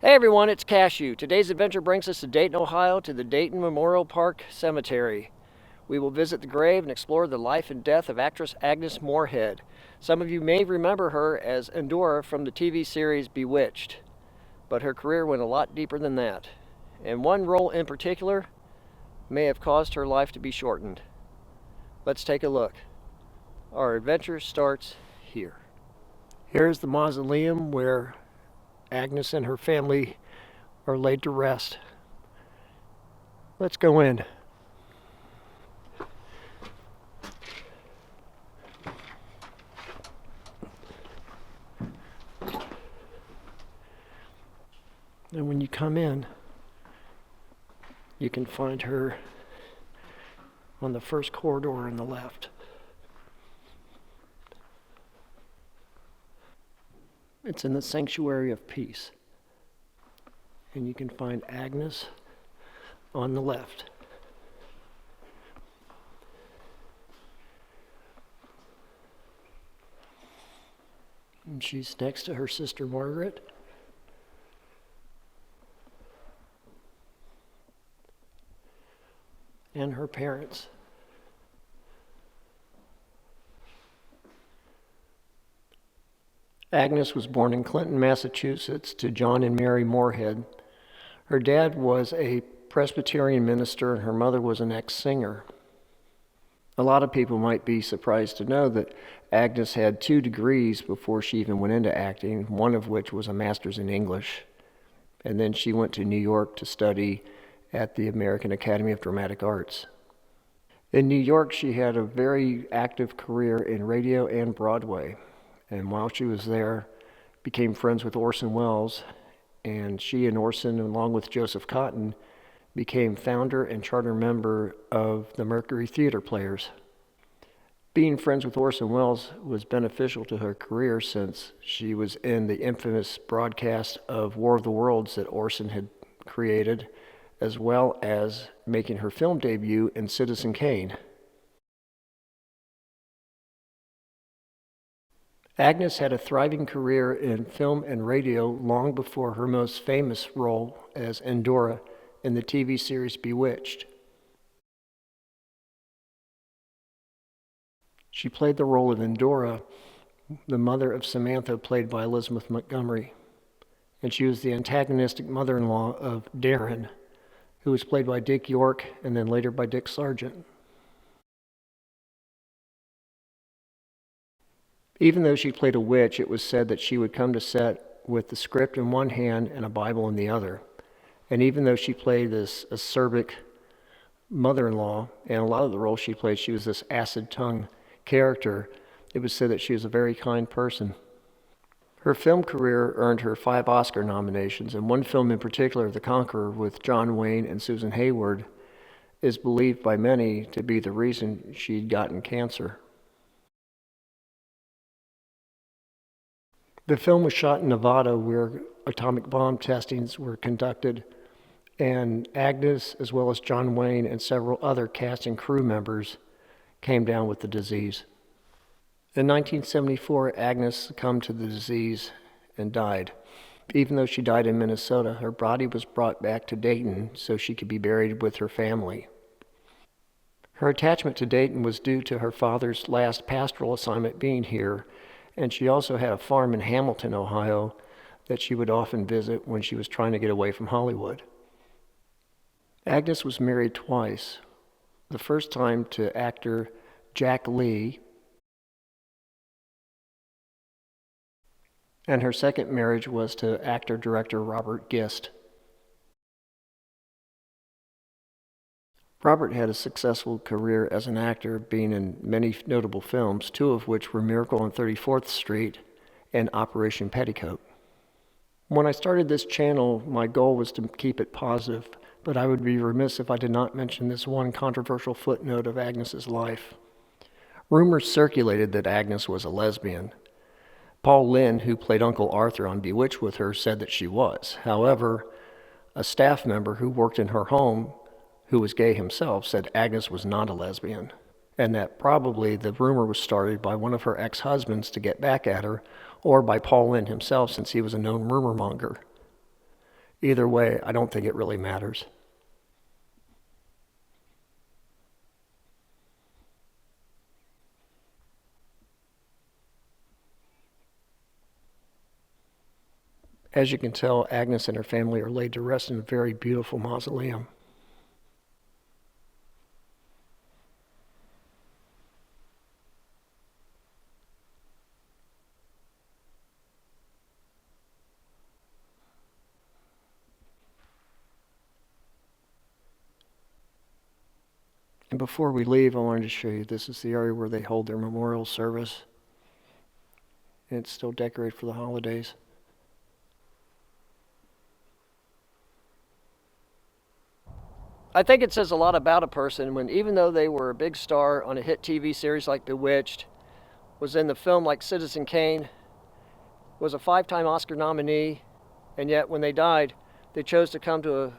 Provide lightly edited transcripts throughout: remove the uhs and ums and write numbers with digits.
Hey everyone, it's Cashew. Today's adventure brings us to Dayton, Ohio, to the Dayton Memorial Park Cemetery. We will visit the grave and explore the life and death of actress Agnes Moorehead. Some of you may remember her as Endora from the TV series Bewitched, but her career went a lot deeper than that. And one role in particular may have caused her life to be shortened. Let's take a look. Our adventure starts here. Here's the mausoleum where Agnes and her family are laid to rest. Let's go in. And when you come in, you can find her on the first corridor on the left. It's in the Sanctuary of Peace. And you can find Agnes on the left. And she's next to her sister Margaret. And her parents. Agnes was born in Clinton, Massachusetts, to John and Mary Moorehead. Her dad was a Presbyterian minister and her mother was an ex-singer. A lot of people might be surprised to know that Agnes had 2 degrees before she even went into acting, one of which was a master's in English. And then she went to New York to study at the American Academy of Dramatic Arts. In New York, she had a very active career in radio and Broadway. And while she was there, became friends with Orson Welles, and she and Orson, along with Joseph Cotten, became founder and charter member of the Mercury Theater Players. Being friends with Orson Welles was beneficial to her career since she was in the infamous broadcast of War of the Worlds that Orson had created, as well as making her film debut in Citizen Kane. Agnes had a thriving career in film and radio long before her most famous role as Endora in the TV series Bewitched. She played the role of Endora, the mother of Samantha, played by Elizabeth Montgomery, and she was the antagonistic mother-in-law of Darren, who was played by Dick York and then later by Dick Sargent. Even though she played a witch, it was said that she would come to set with the script in one hand and a Bible in the other. And even though she played this acerbic mother-in-law, and a lot of the roles she played, she was this acid-tongue character, it was said that she was a very kind person. Her film career earned her 5 Oscar nominations, and one film in particular, The Conqueror, with John Wayne and Susan Hayward, is believed by many to be the reason she'd gotten cancer. The film was shot in Nevada, where atomic bomb testings were conducted, and Agnes, as well as John Wayne and several other cast and crew members, came down with the disease. In 1974, Agnes succumbed to the disease and died. Even though she died in Minnesota, her body was brought back to Dayton so she could be buried with her family. Her attachment to Dayton was due to her father's last pastoral assignment being here, and she also had a farm in Hamilton, Ohio, that she would often visit when she was trying to get away from Hollywood. Agnes was married twice. The first time to actor Jack Lee, and her second marriage was to actor-director Robert Gist. Robert had a successful career as an actor, being in many notable films, 2 of which were Miracle on 34th Street and Operation Petticoat. When I started this channel, my goal was to keep it positive, but I would be remiss if I did not mention this one controversial footnote of Agnes's life. Rumors circulated that Agnes was a lesbian. Paul Lynde, who played Uncle Arthur on Bewitched with her, said that she was. However, a staff member who worked in her home, who was gay himself, said Agnes was not a lesbian, and that probably the rumor was started by one of her ex-husbands to get back at her, or by Paul Lynde himself, since he was a known rumor monger. Either way, I don't think it really matters. As you can tell, Agnes and her family are laid to rest in a very beautiful mausoleum. And before we leave, I wanted to show you, this is the area where they hold their memorial service. And it's still decorated for the holidays. I think it says a lot about a person when, even though they were a big star on a hit TV series like Bewitched, was in the film like Citizen Kane, was a 5-time Oscar nominee, and yet when they died, they chose to come to a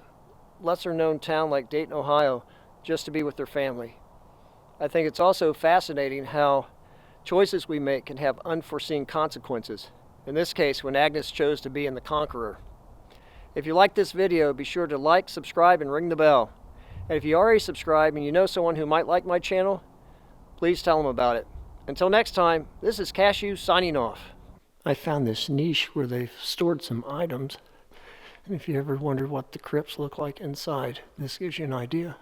lesser-known town like Dayton, Ohio, just to be with their family. I think it's also fascinating how choices we make can have unforeseen consequences. In this case, when Agnes chose to be in The Conqueror. If you like this video, be sure to like, subscribe, and ring the bell. And if you already subscribed and you know someone who might like my channel, please tell them about it. Until next time, this is Cashew signing off. I found this niche where they've stored some items. And if you ever wondered what the crypts look like inside, this gives you an idea.